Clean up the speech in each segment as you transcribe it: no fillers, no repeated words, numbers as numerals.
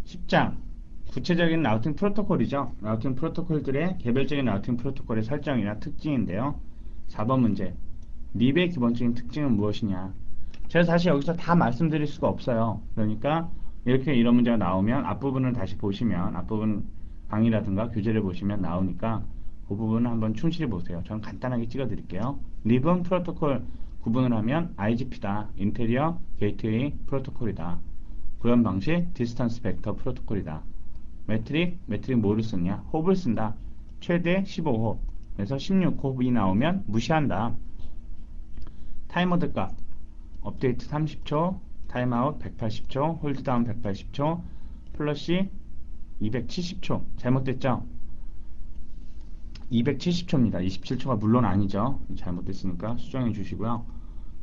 10장 구체적인 라우팅 프로토콜이죠. 라우팅 프로토콜들의 개별적인 라우팅 프로토콜의 설정이나 특징인데요. 4번 문제. 립의 기본적인 특징은 무엇이냐? 제가 사실 여기서 다 말씀드릴 수가 없어요. 그러니까 이렇게 이런 문제가 나오면 앞부분을 다시 보시면 앞부분 강의라든가 교재를 보시면 나오니까 그 부분을 한번 충실히 보세요. 저는 간단하게 찍어 드릴게요. 립은 프로토콜 구분을 하면 IGP다. 인테리어 게이트웨이 프로토콜이다. 구현 방식 디스턴스 벡터 프로토콜이다. 매트릭 뭐를 쓰냐? 홉을 쓴다. 최대 15홉. 그래서 16홉이 나오면 무시한다. 타이머드 값 업데이트 30초, 타임아웃 180초, 홀드다운 180초, 플러시 270초. 잘못됐죠? 270초입니다. 27초가 물론 아니죠. 잘못됐으니까 수정해 주시고요.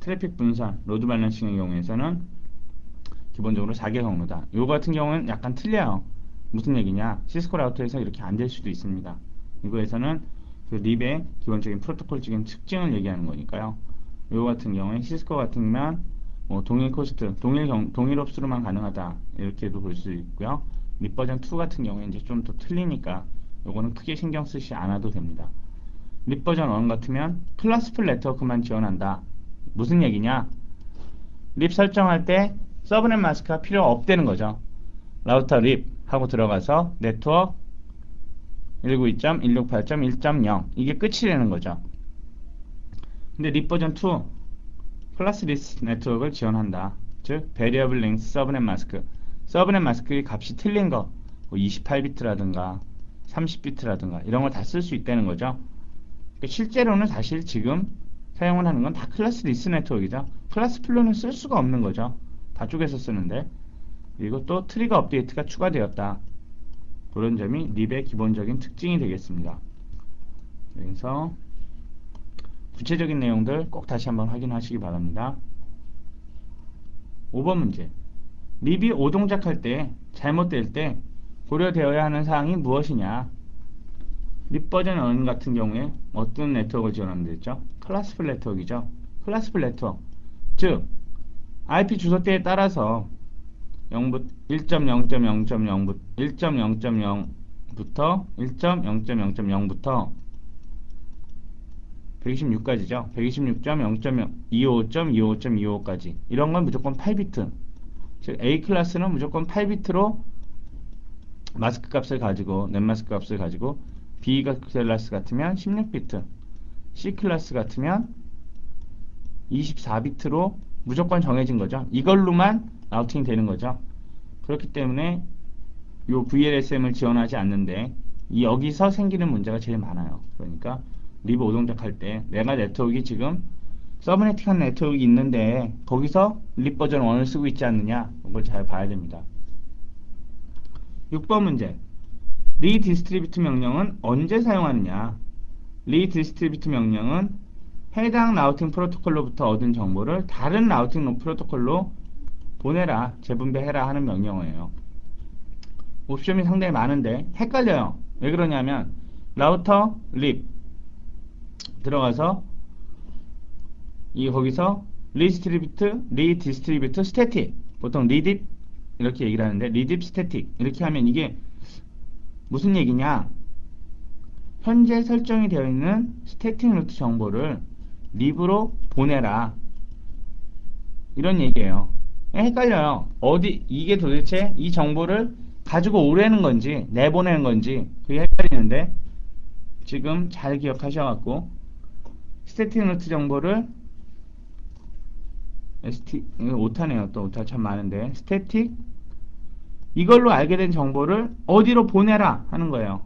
트래픽 분산, 로드 밸런싱의 경우에서는 기본적으로 4개 경로다. 이거 같은 경우는 약간 틀려요. 무슨 얘기냐? 시스코 라우터에서 이렇게 안 될 수도 있습니다. 이거에서는 그 립의 기본적인 프로토콜적인 특징을 얘기하는 거니까요. 이거 같은 경우에 시스코 같으면 뭐 동일 코스트, 동일 옵스로만 가능하다. 이렇게도 볼 수 있고요. 립 버전 2 같은 경우에 이제 좀 더 틀리니까 요거는 크게 신경 쓰지 않아도 됩니다. 립 버전 1 같으면 클래스풀 네트워크만 지원한다. 무슨 얘기냐? 립 설정할 때 서브넷 마스크가 필요 없다는 거죠. 라우터 립 하고 들어가서 네트워크 192.168.1.0 이게 끝이라는 거죠. 근데 립 버전 2 클래스리스 네트워크를 지원한다. 즉 베리어블 랭스 서브넷 마스크 서브넷 마스크의 값이 틀린 거 28비트라든가 30비트라든가 이런 걸 다 쓸 수 있다는 거죠. 그러니까 실제로는 사실 지금 사용을 하는 건 다 클래스 리스 네트워크이죠. 클래스 플로는 쓸 수가 없는 거죠. 다 쪼개서 쓰는데. 그리고 또 트리거 업데이트가 추가되었다. 그런 점이 립의 기본적인 특징이 되겠습니다. 그래서 구체적인 내용들 꼭 다시 한번 확인하시기 바랍니다. 5번 문제. 립이 오동작할 때 잘못될 때 고려되어야 하는 사항이 무엇이냐? 립 버전 1 같은 경우에 어떤 네트워크를 지원하면 되죠? 클래스풀 네트워크이죠. 클래스풀 네트워크. 즉 IP 주소대에 따라서 1.0.0.0부터 1.0.0.0부터 126까지죠. 126.0.25.25.25까지 이런 건 무조건 8비트. 즉 A 클래스는 무조건 8비트로 마스크 값을 가지고 넷마스크 값을 가지고 B 클래스 같으면 16비트, C 클래스 같으면 24비트로 무조건 정해진 거죠. 이걸로만 라우팅이 되는 거죠. 그렇기 때문에 요 VLSM을 지원하지 않는데 여기서 생기는 문제가 제일 많아요. 그러니까 립 오동작할 때 내가 네트워크가 지금 서브네틱한 네트워크가 있는데 거기서 립 버전 1을 쓰고 있지 않느냐 이걸 잘 봐야 됩니다. 6번 문제. 리디스트리뷰트 명령은 언제 사용하느냐? 리디스트리뷰트 명령은 해당 라우팅 프로토콜로부터 얻은 정보를 다른 라우팅 프로토콜로 보내라, 재분배해라 하는 명령어예요. 옵션이 상당히 많은데 헷갈려요. 왜 그러냐면 라우터 립 들어가서 거기서 리디스트리뷰트 스태틱 보통 리딥 이렇게 얘기를 하는데 리딥 스태틱 이렇게 하면 이게 무슨 얘기냐? 현재 설정이 되어 있는 스태틱 루트 정보를 립으로 보내라 이런 얘기예요. 헷갈려요. 이게 도대체 이 정보를 가지고 오려는 건지 내보내는 건지 그게 헷갈리는데 지금 잘 기억하셔갖고 스태틱 루트 정보를 오타네요. 또 오타 참 많은데 스태틱 이걸로 알게 된 정보를 어디로 보내라 하는 거예요.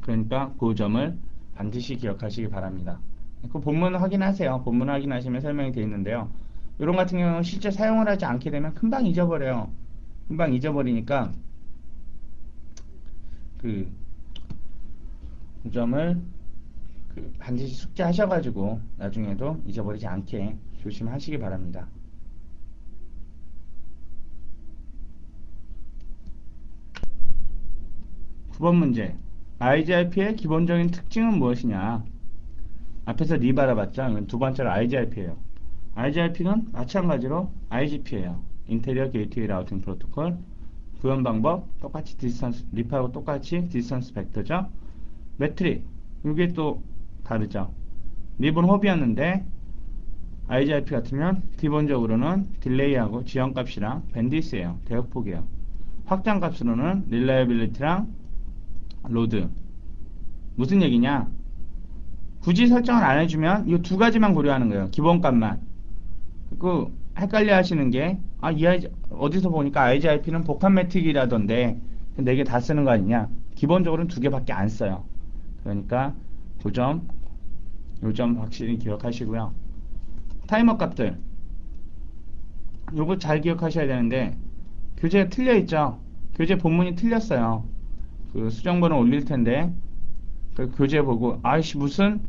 그러니까 그 점을 반드시 기억하시기 바랍니다. 그 본문 확인하세요. 본문 확인하시면 설명이 되어 있는데요. 이런 같은 경우는 실제 사용을 하지 않게 되면 금방 잊어버려요. 금방 잊어버리니까 그 점을 반드시 숙지하셔가지고 나중에도 잊어버리지 않게 조심하시기 바랍니다. 9번 문제. IGRP의 기본적인 특징은 무엇이냐? 앞에서 립 알아봤죠? 두 번째로 IGRP예요. IGRP는 마찬가지로 IGP예요. 인테리어 게이트웨이 라우팅 프로토콜. 구현 방법 똑같이 디스턴스, 립하고 똑같이 디스턴스 벡터죠. 매트릭 이게 또 다르죠. 립은 호비였는데 IGIP 같으면 기본적으로는 딜레이하고 지연값이랑 밴디스예요. 대역폭이에요. 확장값으로는 릴라이빌리티랑 로드. 무슨 얘기냐? 굳이 설정을 안 해주면 이 두 가지만 고려하는 거예요. 기본값만. 그 헷갈려 하시는 게 어디서 보니까 IGIP는 복합 매트릭이라던데 4개 다 쓰는 거 아니냐? 기본적으로는 2개밖에 안 써요. 그러니까 요점 확실히 기억하시고요. 타이머 값들 요거 잘 기억하셔야 되는데 교재가 틀려있죠. 교재 본문이 틀렸어요. 그 수정본을 올릴 텐데 그 교재 보고 아이씨 무슨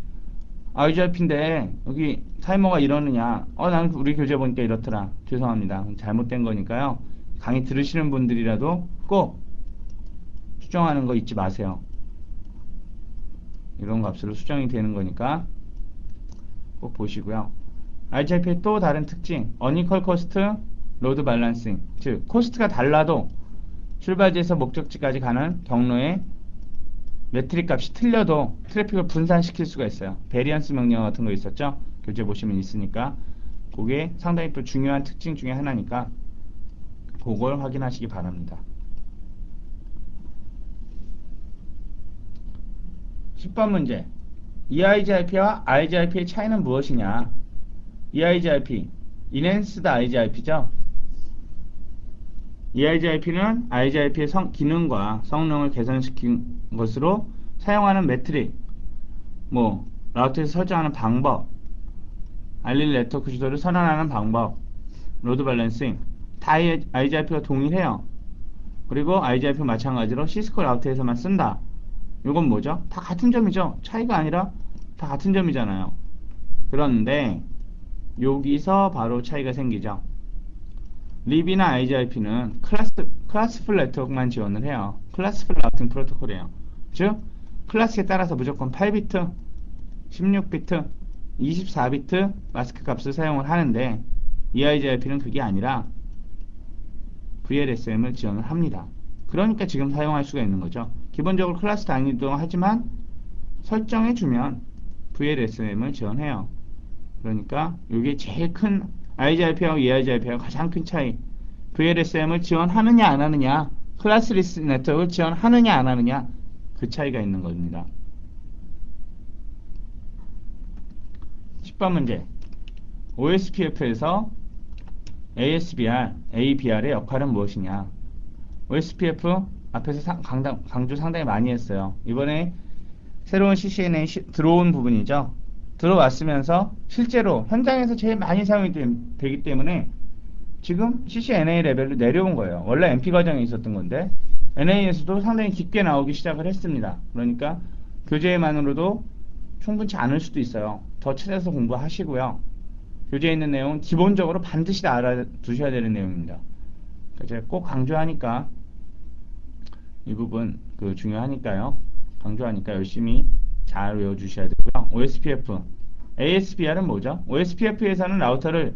IGIP인데 여기 타이머가 이러느냐. 나는 우리 교재 보니까 이렇더라. 죄송합니다. 잘못된 거니까요. 강의 들으시는 분들이라도 꼭 수정하는 거 잊지 마세요. 이런 값으로 수정이 되는 거니까 꼭 보시고요. IGIP의 또 다른 특징, 어니컬 코스트, 로드 밸런싱. 즉 코스트가 달라도 출발지에서 목적지까지 가는 경로의 매트릭 값이 틀려도 트래픽을 분산시킬 수가 있어요. 베리언스 명령 같은 거 있었죠? 교재 보시면 있으니까 그게 상당히 또 중요한 특징 중에 하나니까 그걸 확인하시기 바랍니다. 10번 문제. EIGIP와 IGIP의 차이는 무엇이냐? EIGIP, Enhanced IGIP죠? EIGIP는 IGIP의 기능과 성능을 개선시킨 것으로 사용하는 매트릭, 라우터에서 설정하는 방법, 알릴 네트워크 주소를 선언하는 방법, 로드 밸런싱 다 IGIP가 동일해요. 그리고 IGIP 마찬가지로 시스코 라우터에서만 쓴다. 이건 뭐죠? 다 같은 점이죠. 차이가 아니라 다 같은 점이잖아요. 그런데 여기서 바로 차이가 생기죠. 립이나 IGIP는 클래스풀 네트워크만 지원을 해요. 클래스풀 라우팅 프로토콜이에요. 즉 클래스에 따라서 무조건 8비트, 16비트, 24비트 마스크 값을 사용을 하는데 EIGIP는 그게 아니라 VLSM을 지원을 합니다. 그러니까 지금 사용할 수가 있는 거죠. 기본적으로 클래스 단위도 하지만 설정해주면 VLSM을 지원해요. 그러니까 이게 제일 큰 IGIP하고 EIGIP하고 가장 큰 차이. VLSM을 지원하느냐 안 하느냐, 클래스리스 네트워크를 지원하느냐 안 하느냐, 그 차이가 있는 겁니다. 10번 문제. OSPF에서 ASBR, ABR의 역할은 무엇이냐? OSPF 앞에서 강조 상당히 많이 했어요. 이번에 새로운 CCNA 들어온 부분이죠. 들어왔으면서 실제로 현장에서 제일 많이 사용이 되기 때문에 지금 CCNA 레벨로 내려온 거예요. 원래 MP 과정에 있었던 건데 NA에서도 상당히 깊게 나오기 시작을 했습니다. 그러니까 교재만으로도 충분치 않을 수도 있어요. 더 찾아서 공부하시고요. 교재에 있는 내용은 기본적으로 반드시 다 알아두셔야 되는 내용입니다. 제가 꼭 강조하니까 이 부분 중요하니까요. 강조하니까 열심히 잘 외워주셔야 되고요. OSPF, ASBR은 뭐죠? OSPF에서는 라우터를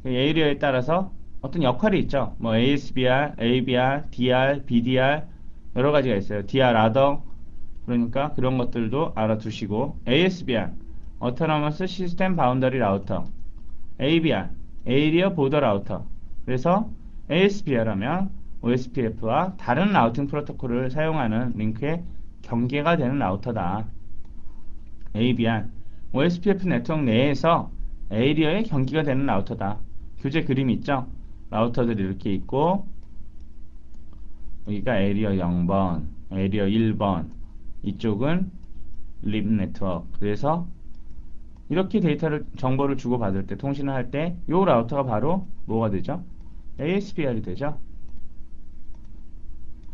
에이리어에 따라서 어떤 역할이 있죠. ASBR, ABR, DR, BDR 여러 가지가 있어요. DR, ADR 그러니까 그런 것들도 알아두시고 ASBR, Autonomous System Boundary Router, ABR, Area Border Router. 그래서 ASBR 하면 OSPF와 다른 라우팅 프로토콜을 사용하는 링크의 경계가 되는 라우터다. ABR, OSPF 네트워크 내에서 에이리어의 경계가 되는 라우터다. 교재 그림이 있죠? 라우터들이 이렇게 있고 여기가 에이리어 0번, 에이리어 1번 이쪽은 립 네트워크. 그래서 이렇게 정보를 주고받을 때, 통신을 할 때 이 라우터가 바로 뭐가 되죠? ASBR이 되죠?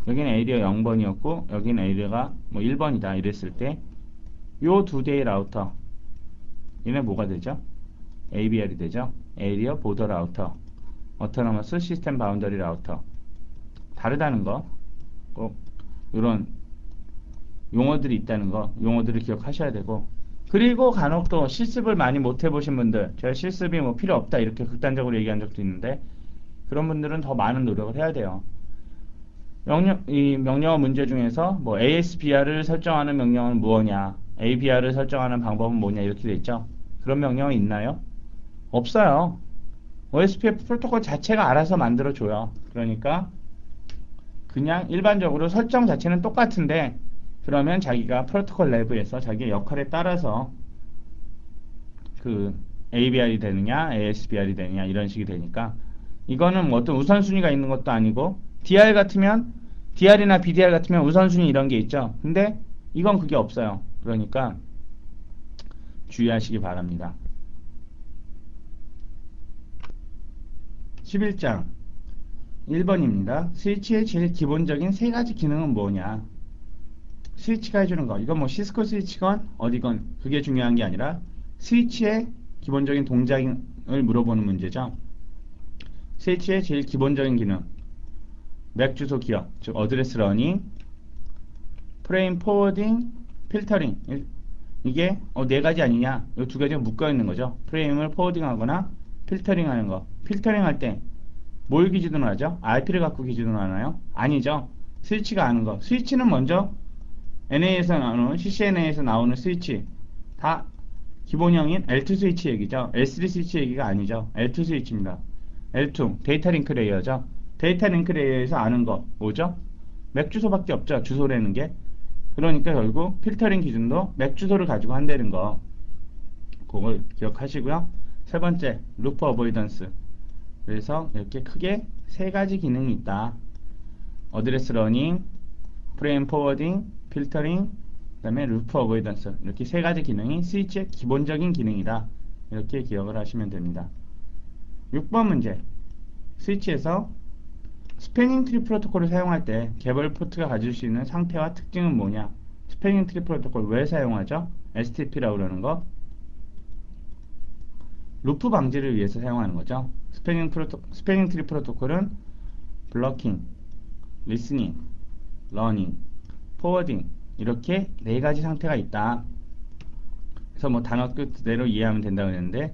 여기는 에이리어 0번이었고 여기는 에이리어가 1번이다 이랬을 때 요 두 대의 라우터 얘네 뭐가 되죠? ABR이 되죠? 에이리어 보더 라우터, 어토노머스 시스템 바운더리 라우터. 다르다는 거 꼭 이런 용어들이 있다는 거, 용어들을 기억하셔야 되고, 그리고 간혹 또 실습을 많이 못 해보신 분들, 제가 실습이 필요 없다 이렇게 극단적으로 얘기한 적도 있는데 그런 분들은 더 많은 노력을 해야 돼요. 이 명령어 문제 중에서 뭐 ASBR을 설정하는 명령어는 무엇이냐, ABR을 설정하는 방법은 뭐냐 이렇게 돼 있죠. 그런 명령어 있나요? 없어요. OSPF 프로토콜 자체가 알아서 만들어줘요. 그러니까 그냥 일반적으로 설정 자체는 똑같은데 그러면 자기가 프로토콜 내부에서 자기의 역할에 따라서 그 ABR이 되느냐 ASBR이 되느냐 이런 식이 되니까 이거는 뭐 어떤 우선순위가 있는 것도 아니고 DR 같으면 DR이나 BDR 같으면 우선순위 이런 게 있죠. 근데 이건 그게 없어요. 그러니까 주의하시기 바랍니다. 11장 1번입니다. 스위치의 제일 기본적인 세 가지 기능은 뭐냐? 스위치가 해주는 거. 이건 뭐 시스코 스위치건 어디건 그게 중요한 게 아니라 스위치의 기본적인 동작을 물어보는 문제죠. 스위치의 제일 기본적인 기능. 맥 주소 기억, 즉 어드레스 러닝, 프레임 포워딩, 필터링. 이게 네 가지 아니냐? 이 두 가지가 묶어 있는 거죠. 프레임을 포워딩하거나 필터링 하는 거. 필터링 할 때 뭘 기준으로 하죠? RP를 갖고 기준으로 하나요? 아니죠. 스위치가 아는 거. 스위치는 먼저 NA에서 나오는 CCNA에서 나오는 스위치 다 기본형인 L2 스위치 얘기죠. L3 스위치 얘기가 아니죠. L2 스위치입니다. L2 데이터 링크 레이어죠. 데이터 링크 레이어에서 아는 거 뭐죠? 맥 주소밖에 없죠. 주소라는 게. 그러니까 결국 필터링 기준도 맥 주소를 가지고 한다는 거. 그걸 기억하시고요. 세 번째, 루프 어보이던스. 그래서 이렇게 크게 세 가지 기능이 있다. 어드레스 러닝, 프레임 포워딩, 필터링, 그 다음에 루프 어보이던스. 이렇게 세 가지 기능이 스위치의 기본적인 기능이다. 이렇게 기억을 하시면 됩니다. 6번 문제. 스위치에서 스패닝 트리 프로토콜을 사용할 때 개별 포트가 가질 수 있는 상태와 특징은 뭐냐? 스패닝 트리 프로토콜 왜 사용하죠? STP라고 그러는 거. 루프 방지를 위해서 사용하는 거죠. 스패닝 트리 프로토콜은 블러킹, 리스닝, 러닝, 포워딩 이렇게 네 가지 상태가 있다. 그래서 뭐 단어 뜻 그대로 이해하면 된다고 했는데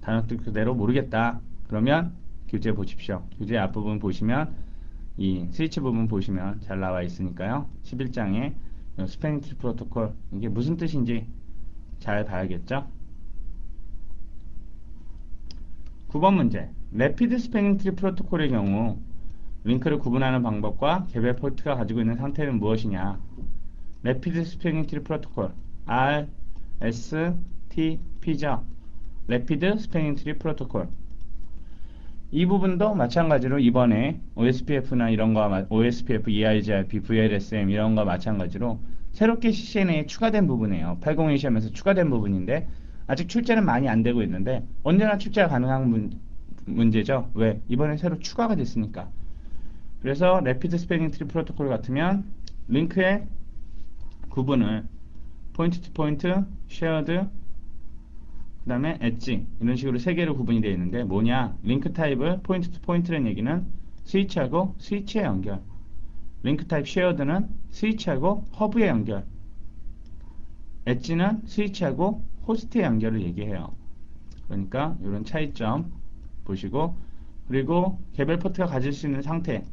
단어 뜻 그대로 모르겠다. 그러면 교재 보십시오. 교재 앞부분 보시면 이 스위치 부분 보시면 잘 나와 있으니까요. 11장에 스패닝 트리 프로토콜 이게 무슨 뜻인지 잘 봐야겠죠. 9번 문제. 래피드 스패닝 트리 프로토콜의 경우 링크를 구분하는 방법과 개별 포트가 가지고 있는 상태는 무엇이냐? 래피드 스패닝 트리 프로토콜 RSTP죠. 래피드 스패닝 트리 프로토콜. 이 부분도 마찬가지로 이번에 OSPF나 이런 거 OSPF, EIGRP, VLSM 이런 거 마찬가지로 새롭게 CCNA에 추가된 부분이에요. 801 시험에서 추가된 부분인데 아직 출제는 많이 안 되고 있는데 언제나 출제가 가능한 문제죠. 왜? 이번에 새로 추가가 됐으니까. 그래서 래피드 스패닝 트리 프로토콜 같으면 링크의 구분을 포인트 투 포인트, 쉐어드, 그 다음에 엣지 이런 식으로 세 개로 구분이 되어 있는데 뭐냐? 링크 타입을 포인트 투 포인트라는 얘기는 스위치하고 스위치의 연결, 링크 타입 쉐어드는 스위치하고 허브의 연결, 엣지는 스위치하고 호스트의 연결을 얘기해요. 그러니까 이런 차이점 보시고, 그리고 개별 포트가 가질 수 있는 상태.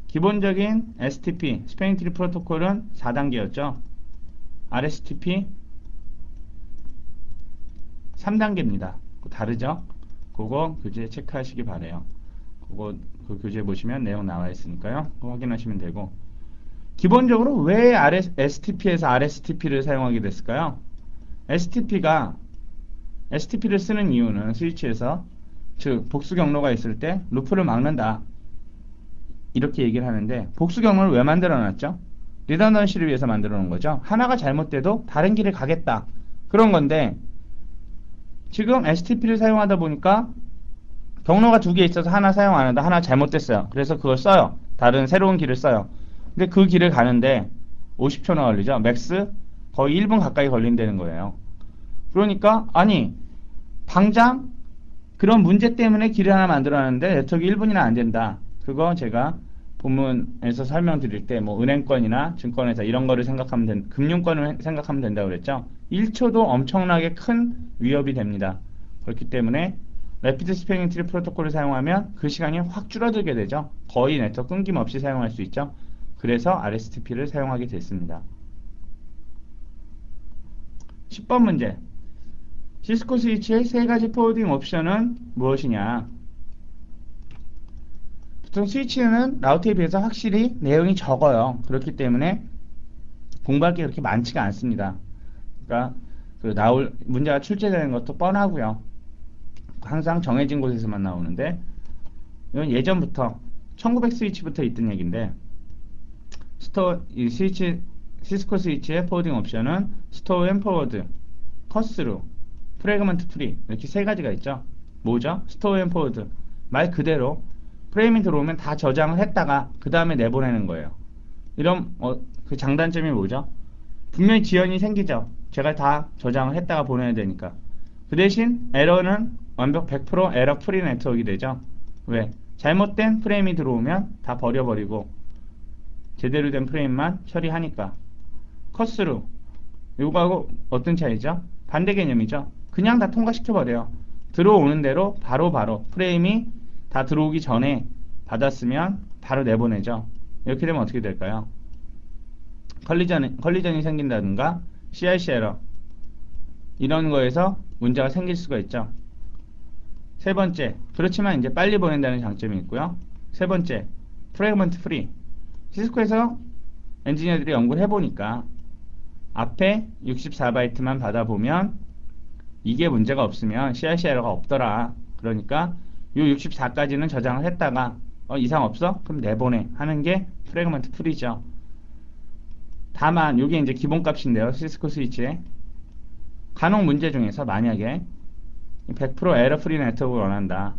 기본적인 STP, 스패닝 트리 프로토콜은 4단계였죠. RSTP 3단계입니다. 다르죠? 그거 교재 체크하시기 바래요. 그거 그 교재 보시면 내용 나와 있으니까요. 그거 확인하시면 되고. 기본적으로 왜 STP에서 RSTP를 사용하게 됐을까요? STP를 쓰는 이유는 스위치에서 즉 복수 경로가 있을 때 루프를 막는다 이렇게 얘기를 하는데, 복수 경로를 왜 만들어 놨죠? 리던던시를 위해서 만들어 놓은 거죠. 하나가 잘못돼도 다른 길을 가겠다 그런 건데, 지금 STP를 사용하다 보니까 경로가 두 개 있어서 하나 사용 안 한다, 하나 잘못됐어요. 그래서 그걸 써요. 다른 새로운 길을 써요. 근데 그 길을 가는데 50초나 걸리죠. 맥스 거의 1분 가까이 걸린다는 거예요. 그러니까 아니 당장 그런 문제 때문에 길을 하나 만들어놨는데 네트워크 1분이나 안 된다. 그거 제가 본문에서 설명드릴 때 뭐 은행권이나 증권회사 이런 거를 생각하면 금융권을 생각하면 된다고 그랬죠. 1초도 엄청나게 큰 위협이 됩니다. 그렇기 때문에 래피드 스패닝 트리 프로토콜을 사용하면 그 시간이 확 줄어들게 되죠. 거의 네트워크 끊김없이 사용할 수 있죠. 그래서 RSTP를 사용하게 됐습니다. 10번 문제. 시스코 스위치의 세 가지 포워딩 옵션은 무엇이냐? 보통 스위치는 라우터에 비해서 확실히 내용이 적어요. 그렇기 때문에 공부할 게 그렇게 많지가 않습니다. 그러니까 나올 문제가 출제되는 것도 뻔하고요. 항상 정해진 곳에서만 나오는데 이건 예전부터 1900 스위치부터 있던 얘기인데 이 스위치 시스코 스위치의 포워딩 옵션은 스토어 앤 포워드, 커스루, 프래그먼트 프리 이렇게 세 가지가 있죠. 뭐죠? 스토어 앤 포워드 말 그대로 프레임이 들어오면 다 저장을 했다가 그 다음에 내보내는 거예요. 이런 그 장단점이 뭐죠? 분명히 지연이 생기죠. 제가 다 저장을 했다가 보내야 되니까. 그 대신 에러는 완벽 100% 에러 프리 네트워크가 되죠. 왜? 잘못된 프레임이 들어오면 다 버려버리고 제대로 된 프레임만 처리하니까. 커스루 이거하고 어떤 차이죠? 반대 개념이죠. 그냥 다 통과시켜버려요. 들어오는 대로 바로 프레임이 다 들어오기 전에 받았으면 바로 내보내죠. 이렇게 되면 어떻게 될까요? 컬리전이 생긴다든가 CRC 에러 이런 거에서 문제가 생길 수가 있죠. 세 번째, 그렇지만 이제 빨리 보낸다는 장점이 있고요. 세 번째, 프래그먼트 프리. 시스코에서 엔지니어들이 연구를 해보니까 앞에 64바이트만 받아보면 이게 문제가 없으면 CRC 에러가 없더라. 그러니까 요 64까지는 저장을 했다가 이상 없어? 그럼 내보내 하는 게 프래그먼트 프리죠. 다만 이게 이제 기본값인데요. 시스코 스위치에 간혹 문제 중에서 만약에 100% 에러 프리 네트워크를 원한다.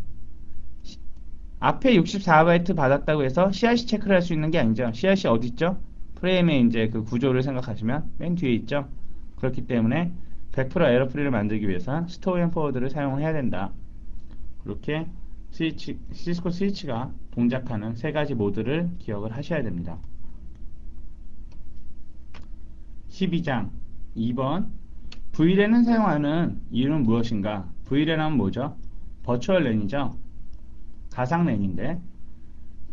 앞에 64바이트 받았다고 해서 CRC 체크를 할 수 있는 게 아니죠. CRC 어디 있죠? 프레임의 이제 그 구조를 생각하시면 맨 뒤에 있죠. 그렇기 때문에 100% 에러 프리를 만들기 위해서 스토어 앤 포워드를 사용을 해야 된다. 그렇게 시스코 스위치가 동작하는 세 가지 모드를 기억을 하셔야 됩니다. 12장 2번 VLAN을 사용하는 이유는 무엇인가? VLAN 하면 뭐죠? 버추얼 랜이죠. 가상 랜인데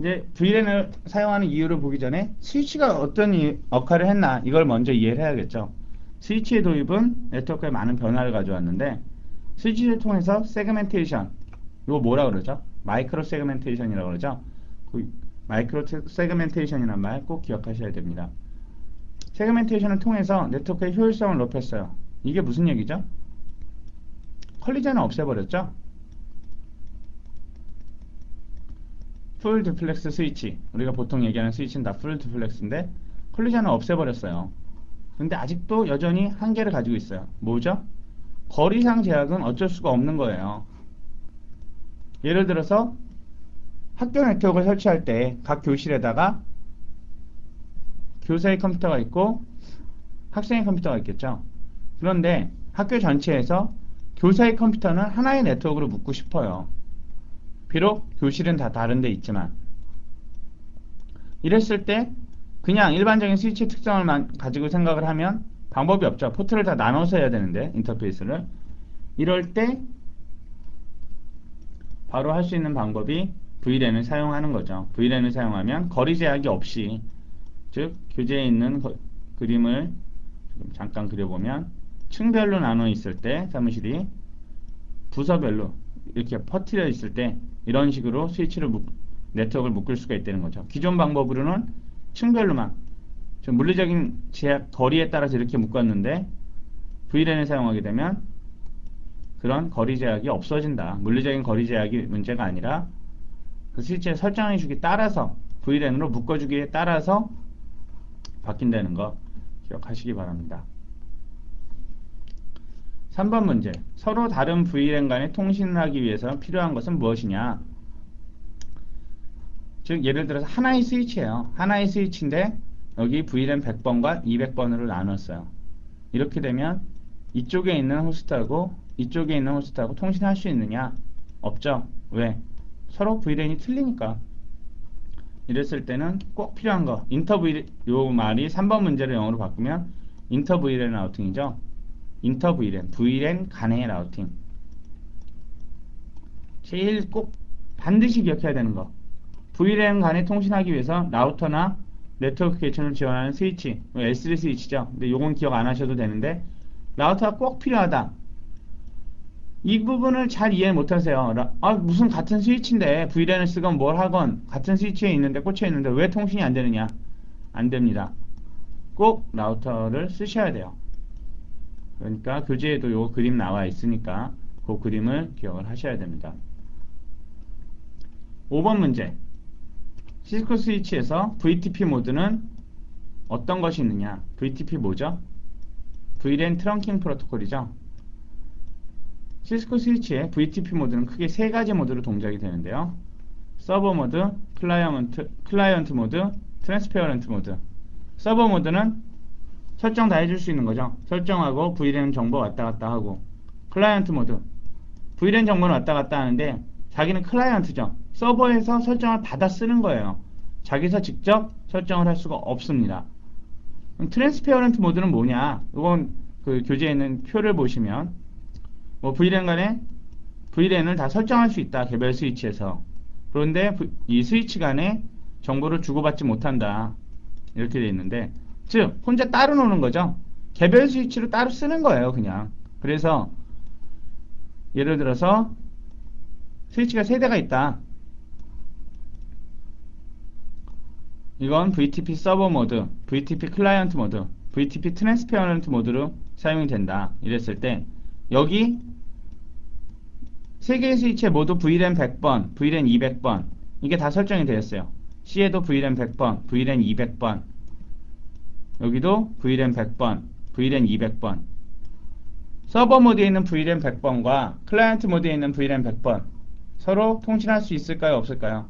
이제 VLAN을 사용하는 이유를 보기 전에 스위치가 어떤 역할을 했나 이걸 먼저 이해를 해야겠죠. 스위치의 도입은 네트워크에 많은 변화를 가져왔는데 스위치를 통해서 세그멘테이션 이거 뭐라 그러죠? 마이크로 세그멘테이션이라고 그러죠. 그 마이크로 세그멘테이션이라는 말 꼭 기억하셔야 됩니다. 세그멘테이션을 통해서 네트워크의 효율성을 높였어요. 이게 무슨 얘기죠? 컬리전을 없애버렸죠? 풀 듀플렉스 스위치 우리가 보통 얘기하는 스위치는 다 풀 듀플렉스인데 컬리전을 없애버렸어요. 근데 아직도 여전히 한계를 가지고 있어요. 뭐죠? 거리상 제약은 어쩔 수가 없는 거예요. 예를 들어서 학교 네트워크를 설치할 때 각 교실에다가 교사의 컴퓨터가 있고 학생의 컴퓨터가 있겠죠. 그런데 학교 전체에서 교사의 컴퓨터는 하나의 네트워크로 묶고 싶어요. 비록 교실은 다 다른 데 있지만 이랬을 때 그냥 일반적인 스위치 특성을 가지고 생각을 하면 방법이 없죠. 포트를 다 나눠서 해야 되는데 인터페이스를 이럴 때 바로 할 수 있는 방법이 VLAN을 사용하는 거죠. VLAN을 사용하면 거리 제약이 없이 즉 교재에 있는 그림을 잠깐 그려보면 층별로 나눠 있을 때 사무실이 부서별로 이렇게 퍼뜨려 있을 때 이런 식으로 스위치를 네트워크를 묶을 수가 있다는 거죠. 기존 방법으로는 층별로만 좀 물리적인 제약 거리에 따라서 이렇게 묶었는데 VLAN을 사용하게 되면 그런 거리 제약이 없어진다. 물리적인 거리 제약이 문제가 아니라 그 스위치의 설정해 주기에 따라서 VLAN으로 묶어주기에 따라서 바뀐다는 거 기억하시기 바랍니다. 3번 문제. 서로 다른 VLAN 간에 통신을 하기 위해서 필요한 것은 무엇이냐? 즉 예를 들어서 하나의 스위치예요. 하나의 스위치인데 여기 VLAN 100번과 200번으로 나눴어요. 이렇게 되면 이쪽에 있는 호스트하고 이쪽에 있는 호스트하고 통신할 수 있느냐? 없죠. 왜? 서로 VLAN이 틀리니까. 이랬을 때는 꼭 필요한 거 요 말이 3번 문제를 영어로 바꾸면 인터 VLAN 라우팅이죠. 인터 VLAN, VLAN 간의 라우팅. 제일 꼭 반드시 기억해야 되는 거 VLAN 간에 통신하기 위해서 라우터나 네트워크 개천을 지원하는 스위치, L3 스위치죠. 근데 요건 기억 안 하셔도 되는데, 라우터가 꼭 필요하다. 이 부분을 잘 이해 못하세요. 무슨 같은 스위치인데 VLAN을 쓰건 뭘 하건 같은 스위치에 있는데 꽂혀 있는데 왜 통신이 안 되느냐? 안 됩니다. 꼭 라우터를 쓰셔야 돼요. 그러니까 교재에도 요 그림 나와 있으니까 그 그림을 기억을 하셔야 됩니다. 5번 문제. 시스코 스위치에서 VTP 모드는 어떤 것이 있느냐? VTP 뭐죠? VLAN 트렁킹 프로토콜이죠. 시스코 스위치의 VTP 모드는 크게 세 가지 모드로 동작이 되는데요. 서버 모드, 클라이언트 모드, 트랜스페어런트 모드. 서버 모드는 설정 다 해줄 수 있는 거죠. 설정하고 VLAN 정보 왔다 갔다 하고. 클라이언트 모드. VLAN 정보는 왔다 갔다 하는데 자기는 클라이언트죠. 서버에서 설정을 받아 쓰는 거예요. 자기서 직접 설정을 할 수가 없습니다. 트랜스페어런트 모드는 뭐냐? 이건 그 교재에 있는 표를 보시면 뭐 VLAN 간에 VLAN을 다 설정할 수 있다. 개별 스위치에서. 그런데 이 스위치 간에 정보를 주고받지 못한다. 이렇게 되어 있는데 즉 혼자 따로 노는 거죠. 개별 스위치로 따로 쓰는 거예요. 그냥. 그래서 예를 들어서 스위치가 세 대가 있다. 이건 VTP 서버 모드, VTP 클라이언트 모드, VTP 트랜스페어런트 모드로 사용이 된다. 이랬을 때 여기 세 개의 스위치에 모두 VLAN 100번, VLAN 200번 이게 다 설정이 되었어요. C에도 VLAN 100번, VLAN 200번 여기도 VLAN 100번, VLAN 200번 서버 모드에 있는 VLAN 100번과 클라이언트 모드에 있는 VLAN 100번 서로 통신할 수 있을까요? 없을까요?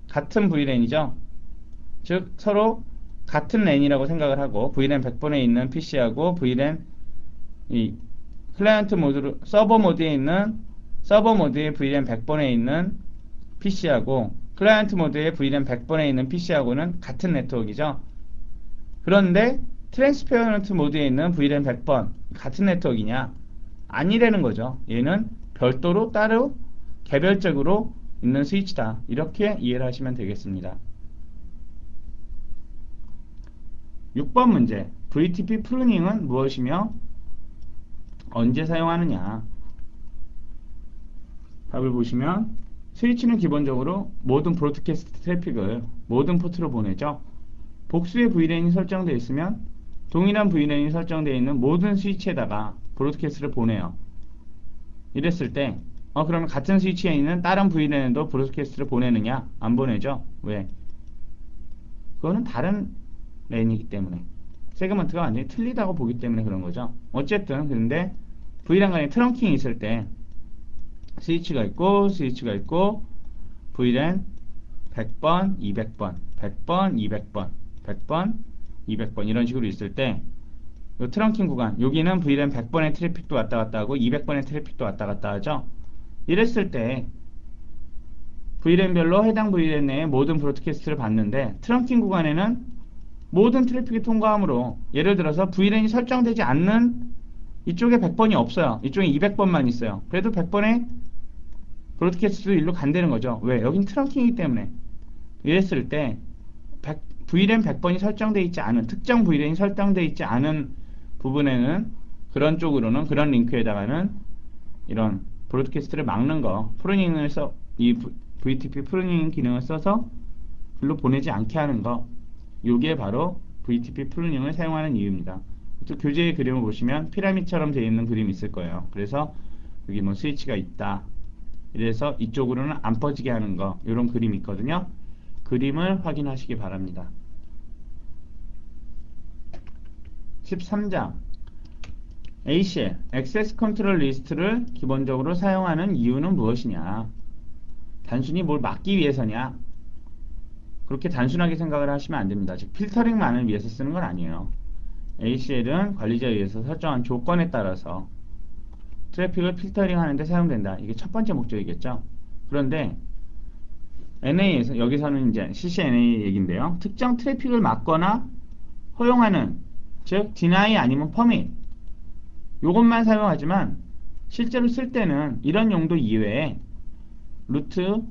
같은 VLAN이죠? 즉 서로 같은 랜이라고 생각을 하고 VLAN 100번에 있는 PC하고 VLAN 이 클라이언트 모드로 서버 모드에 있는 서버 모드의 VLAN 100번에 있는 PC하고 클라이언트 모드의 VLAN 100번에 있는 PC하고는 같은 네트워크이죠. 그런데 트랜스페어런트 모드에 있는 VLAN 100번 같은 네트워크이냐? 아니라는 거죠. 얘는 별도로 따로 개별적으로 있는 스위치다. 이렇게 이해를 하시면 되겠습니다. 6번 문제. VTP 프루닝은 무엇이며 언제 사용하느냐? 답을 보시면 스위치는 기본적으로 모든 브로드캐스트 트래픽을 모든 포트로 보내죠. 복수의 VLAN이 설정되어 있으면 동일한 VLAN이 설정되어 있는 모든 스위치에다가 브로드캐스트를 보내요. 이랬을 때 그러면 같은 스위치에 있는 다른 VLAN에도 브로드캐스트를 보내느냐? 안 보내죠. 왜? 그거는 다른 랜이기 때문에 세그먼트가 완전히 틀리다고 보기 때문에 그런 거죠. 어쨌든 근데 VLAN 간에 트렁킹이 있을 때 스위치가 있고 VLAN 100번, 200번, 100번, 200번, 100번, 200번 이런 식으로 있을 때 이 트렁킹 구간 여기는 VLAN 100번의 트래픽도 왔다 갔다 하고 200번의 트래픽도 왔다 갔다 하죠. 이랬을 때 VLAN별로 해당 VLAN 내에 모든 브로드캐스트를 받는데 트렁킹 구간에는 모든 트래픽이 통과하므로 예를 들어서 VLAN이 설정되지 않는 이쪽에 100번이 없어요. 이쪽에 200번만 있어요. 그래도 100번의 브로드캐스트도 일로 간다는 거죠. 왜? 여긴 트렁킹이기 때문에. 이랬을 때 VLAN 100번이 설정되어 있지 않은 특정 VLAN이 설정되어 있지 않은 부분에는 그런 쪽으로는 그런 링크에다가는 이런 브로드캐스트를 막는 거 프루닝을 이 VTP 프루닝 기능을 써서 글로 보내지 않게 하는 거 요게 바로 VTP 프루닝을 사용하는 이유입니다. 또 교재의 그림을 보시면 피라미드처럼 되어 있는 그림이 있을 거예요. 그래서 여기 뭐 스위치가 있다. 이래서 이쪽으로는 안 퍼지게 하는 거 이런 그림이 있거든요. 그림을 확인하시기 바랍니다. 13장 ACL, 액세스 컨트롤 리스트를 기본적으로 사용하는 이유는 무엇이냐? 단순히 뭘 막기 위해서냐? 그렇게 단순하게 생각을 하시면 안 됩니다. 즉 필터링만을 위해서 쓰는 건 아니에요. ACL은 관리자에 의해서 설정한 조건에 따라서 트래픽을 필터링 하는데 사용된다. 이게 첫 번째 목적이겠죠. 그런데 NA에서 여기서는 이제 CCNA 얘기인데요. 특정 트래픽을 막거나 허용하는 즉 deny 아니면 permit 요것만 사용하지만 실제로 쓸 때는 이런 용도 이외에 루트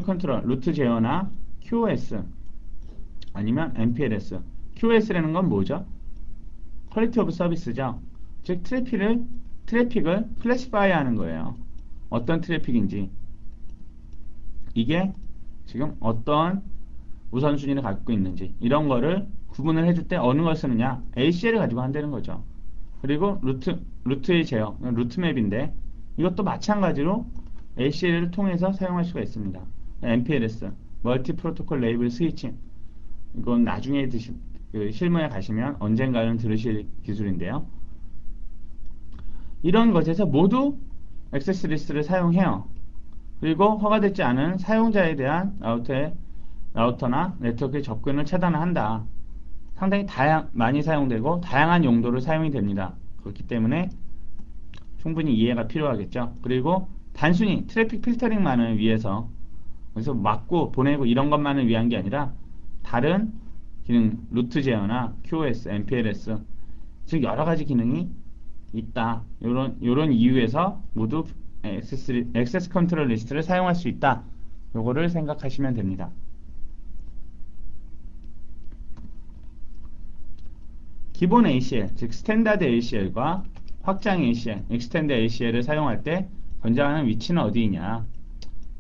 컨트롤, 루트 제어나 QoS 아니면 MPLS. QoS라는 건 뭐죠? 퀄리티 오브 서비스죠. 즉 트래픽을 클래시파이 하는 거예요. 어떤 트래픽인지, 이게 지금 어떤 우선순위를 갖고 있는지, 이런 거를 구분을 해줄 때 어느 걸 쓰느냐, ACL을 가지고 한다는 거죠. 그리고 루트의 제어, 루트맵인데 이것도 마찬가지로 ACL을 통해서 사용할 수가 있습니다. MPLS, 멀티 프로토콜 레이블 스위칭, 이건 나중에 그 실무에 가시면 언젠가는 들으실 기술인데요. 이런 것에서 모두 액세스 리스트를 사용해요. 그리고 허가되지 않은 사용자에 대한 라우터나 네트워크의 접근을 차단한다. 상당히 많이 사용되고 다양한 용도로 사용이 됩니다. 그렇기 때문에 충분히 이해가 필요하겠죠. 그리고 단순히 트래픽 필터링만을 위해서, 그래서 막고 보내고 이런 것만을 위한 게 아니라 다른 기능, 루트 제어나 QoS, MPLS, 즉 여러 가지 기능이 있다. 요런 이유에서 모두 액세스 컨트롤 리스트를 사용할 수 있다. 요거를 생각하시면 됩니다. 기본 ACL, 즉 스탠다드 ACL과 확장 ACL, 익스텐드 ACL을 사용할 때 권장하는 위치는 어디이냐.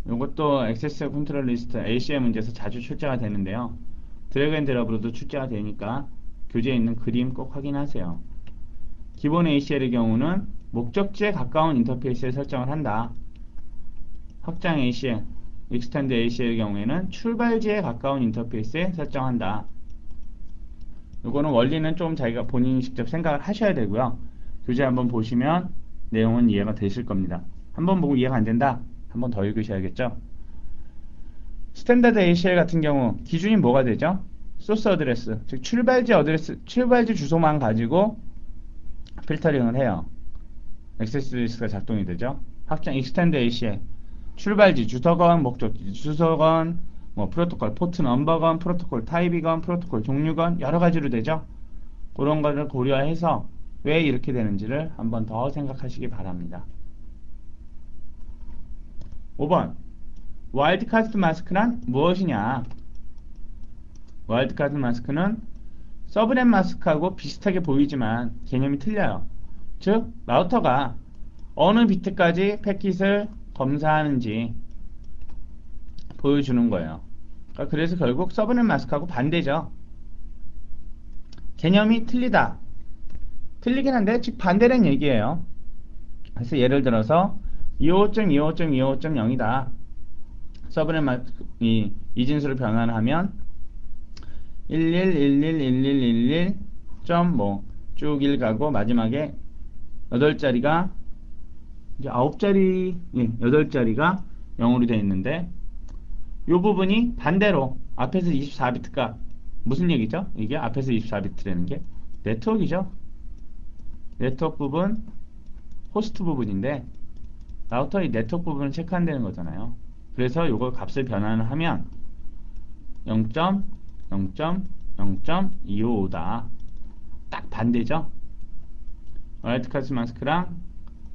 이것도 액세스 컨트롤 리스트 ACL 문제에서 자주 출제가 되는데요. 드래그 앤 드랍으로도 출제가 되니까 교재에 있는 그림 꼭 확인하세요. 기본 ACL의 경우는 목적지에 가까운 인터페이스에 설정을 한다. 확장 ACL, 익스텐드 ACL의 경우에는 출발지에 가까운 인터페이스에 설정한다. 이거는 원리는 좀 자기가 본인이 직접 생각을 하셔야 되고요. 교재 한번 보시면 내용은 이해가 되실 겁니다. 한번 보고 이해가 안 된다? 한번 더 읽으셔야겠죠. 스탠다드 ACL 같은 경우 기준이 뭐가 되죠? 소스 어드레스, 즉 출발지 주소만 가지고 필터링을 해요. 액세스 리스트가 작동이 되죠. 확장 익스텐드 ACL, 출발지, 주소건, 목적지, 주소건, 뭐 프로토콜 포트 넘버건, 프로토콜 타입이건, 프로토콜 종류건 여러 가지로 되죠. 그런 거를 고려해서 왜 이렇게 되는지를 한번 더 생각하시기 바랍니다. 5번 와일드카드 마스크란 무엇이냐? 와일드카드 마스크는 서브넷 마스크하고 비슷하게 보이지만 개념이 틀려요. 즉 라우터가 어느 비트까지 패킷을 검사하는지 보여주는 거예요. 그래서 결국 서브넷 마스크하고 반대죠. 개념이 틀리다. 틀리긴 한데 즉 반대라는 얘기예요. 그래서 예를 들어서 25.25.25.0이다. 서브넷 마스크 이진수를 변환하면 11111111. 쭉 1 가고 마지막에 8자리가 이제 8자리가 0으로 되어 있는데 이 부분이 반대로 앞에서 24비트가 무슨 얘기죠? 이게 앞에서 24비트라는 게 네트워크이죠. 네트워크 부분, 호스트 부분인데 라우터의 네트워크 부분을 체크한다는 거잖아요. 그래서 이걸 값을 변환을 하면 0.0.0.255다. 딱 반대죠. 와일드카드 마스크랑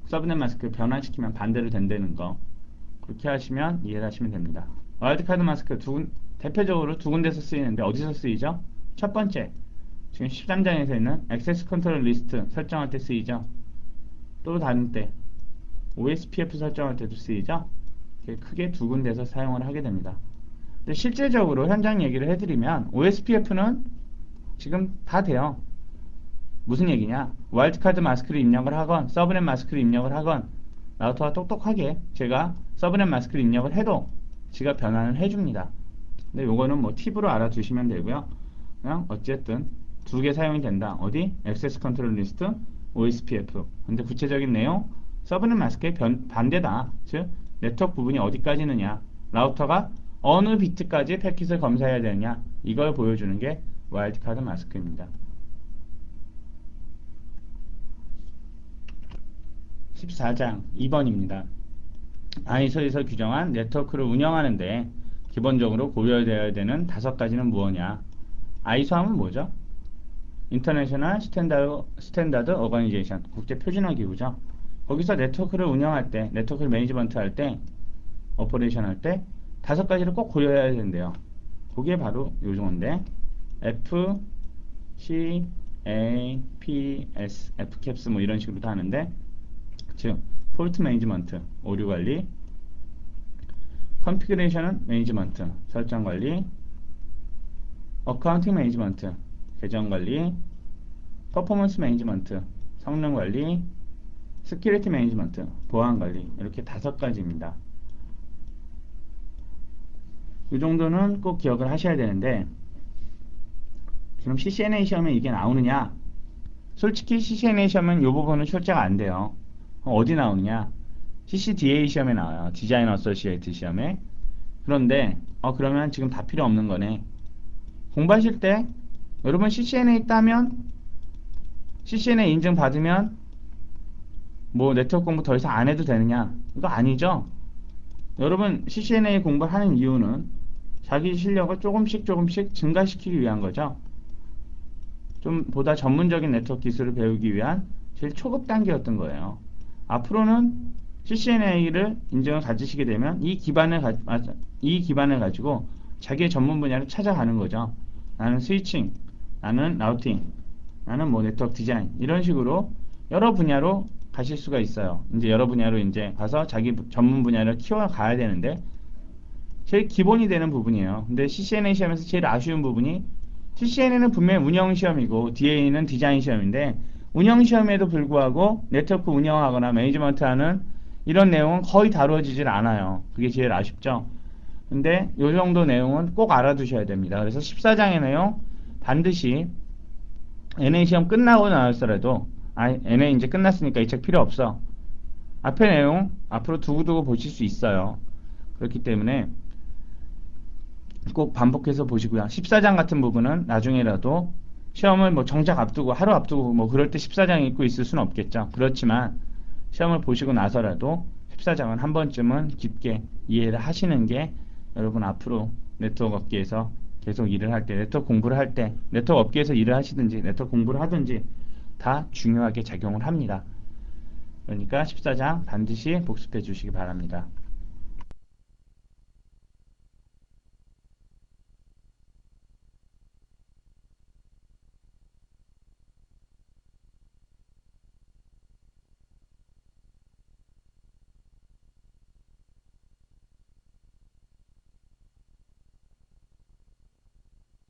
서브넷 마스크 변환시키면 반대로 된다는 거. 그렇게 하시면 이해를 하시면 됩니다. 와일드카드 마스크 대표적으로 두 군데서 쓰이는데 어디서 쓰이죠? 첫 번째, 지금 13장에서 있는 액세스 컨트롤 리스트 설정할 때 쓰이죠. 또 다른 때 OSPF 설정할 때도 쓰이죠. 크게 두 군데서 사용을 하게 됩니다. 근데 실질적으로 현장 얘기를 해드리면 OSPF는 지금 다 돼요. 무슨 얘기냐? 와일드카드 마스크를 입력을 하건 서브넷 마스크를 입력을 하건 라우터가 똑똑하게 제가 서브넷 마스크를 입력을 해도 지가 변환을 해줍니다. 근데 요거는 뭐 팁으로 알아두시면 되고요. 그냥 어쨌든 두 개 사용이 된다. 어디? 액세스 컨트롤 리스트, OSPF. 근데 구체적인 내용 서브넷 마스크의 반대다. 즉 네트워크 부분이 어디까지 있느냐, 라우터가 어느 비트까지 패킷을 검사해야 되느냐, 이걸 보여주는 게 와일드카드 마스크입니다. 14장 2번입니다. ISO에서 규정한 네트워크를 운영하는데 기본적으로 고려되어야 되는 5가지는 무엇이냐? ISO 하면 뭐죠? 인터내셔널 스탠다드 어거니제이션, 국제 표준화 기구죠. 거기서 네트워크를 운영할 때, 네트워크를 매니지먼트 할 때, 오퍼레이션 할 때 5가지를 꼭 고려해야 된대요. 그게 바로 요 정도인데 F, C, A, P, S, Fcaps 뭐 이런 식으로도 하는데, 즉 폴트 매니지먼트, 오류 관리, 컨피그레이션 매니지먼트, 설정 관리, 어카운팅 매니지먼트, 계정 관리, 퍼포먼스 매니지먼트, 성능 관리, 스큐리티 매니지먼트, 보안 관리, 이렇게 5가지입니다. 이 정도는 꼭 기억을 하셔야 되는데, 그럼 CCNA 시험에 이게 나오느냐? 솔직히 CCNA 시험은 이 부분은 출제가 안 돼요. 어디 나오느냐? CCDA 시험에 나와요. 디자인 어소시에이트 시험에. 그런데 그러면 지금 다 필요 없는 거네. 공부하실 때 여러분 CCNA 따면, CCNA 인증 받으면 뭐 네트워크 공부 더 이상 안 해도 되느냐? 이거 아니죠. 여러분 CCNA 공부를 하는 이유는 자기 실력을 조금씩 증가시키기 위한 거죠. 좀 보다 전문적인 네트워크 기술을 배우기 위한 제일 초급 단계였던 거예요. 앞으로는 CCNA를 인증을 가지시게 되면 이 기반을 가지고 자기의 전문 분야를 찾아가는 거죠. 나는 스위칭, 나는 라우팅, 나는 뭐 네트워크 디자인, 이런 식으로 여러 분야로 가실 수가 있어요. 이제 여러 분야로 이제 가서 자기 전문 분야를 키워가야 되는데, 제일 기본이 되는 부분이에요. 근데 CCNA 시험에서 제일 아쉬운 부분이, CCNA는 분명히 운영 시험이고 DA는 디자인 시험인데, 운영 시험에도 불구하고 네트워크 운영하거나 매니지먼트 하는 이런 내용은 거의 다루어지질 않아요. 그게 제일 아쉽죠. 근데 이 정도 내용은 꼭 알아두셔야 됩니다. 그래서 14장의 내용 반드시 NA 시험 끝나고 나왔더라도, NA 이제 끝났으니까 이 책 필요 없어. 앞에 내용 앞으로 두고두고 보실 수 있어요. 그렇기 때문에 꼭 반복해서 보시고요. 14장 같은 부분은 나중에라도 시험을 뭐 정작 앞두고 하루 앞두고 뭐 그럴 때 14장 읽고 있을 수는 없겠죠. 그렇지만 시험을 보시고 나서라도 14장은 한 번쯤은 깊게 이해를 하시는 게 여러분 앞으로 네트워크 업계에서 계속 일을 할 때, 네트워크 공부를 할 때, 네트워크 업계에서 일을 하시든지 네트워크 공부를 하든지 다 중요하게 작용을 합니다. 그러니까 14장 반드시 복습해 주시기 바랍니다.